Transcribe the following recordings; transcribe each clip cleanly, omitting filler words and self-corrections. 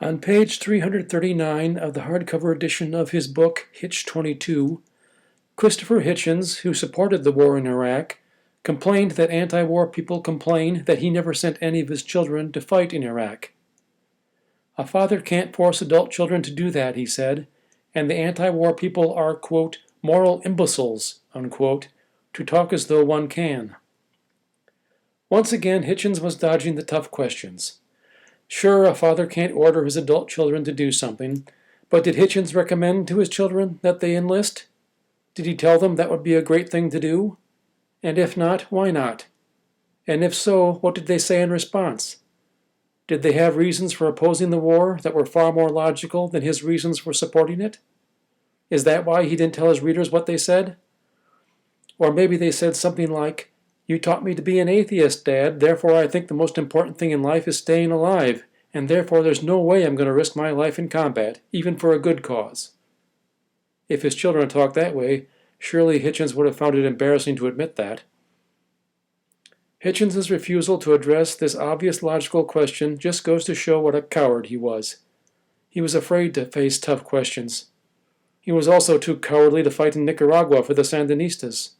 On page 339 of the hardcover edition of his book, Hitch 22, Christopher Hitchens, who supported the war in Iraq, complained that anti-war people complain that he never sent any of his children to fight in Iraq. A father can't force adult children to do that, he said, and the anti-war people are, quote, moral imbeciles, unquote, to talk as though one can. Once again, Hitchens was dodging the tough questions. Sure, a father can't order his adult children to do something, but did Hitchens recommend to his children that they enlist? Did he tell them that would be a great thing to do? And if not, why not? And if so, what did they say in response? Did they have reasons for opposing the war that were far more logical than his reasons for supporting it? Is that why he didn't tell his readers what they said? Or maybe they said something like, "You taught me to be an atheist, Dad, therefore I think the most important thing in life is staying alive, and therefore there's no way I'm going to risk my life in combat, even for a good cause." If his children talked that way, surely Hitchens would have found it embarrassing to admit that. Hitchens' refusal to address this obvious logical question just goes to show what a coward he was. He was afraid to face tough questions. He was also too cowardly to fight in Nicaragua for the Sandinistas.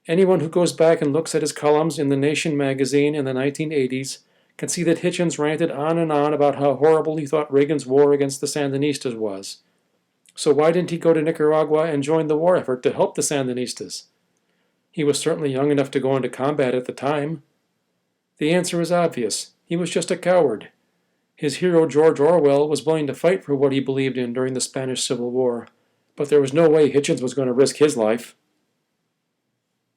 Anyone who goes back and looks at his columns in The Nation magazine in the 1980s can see that Hitchens ranted on and on about how horrible he thought Reagan's war against the Sandinistas was. So why didn't he go to Nicaragua and join the war effort to help the Sandinistas? He was certainly young enough to go into combat at the time. The answer is obvious. He was just a coward. His hero George Orwell was willing to fight for what he believed in during the Spanish Civil War, but there was no way Hitchens was going to risk his life.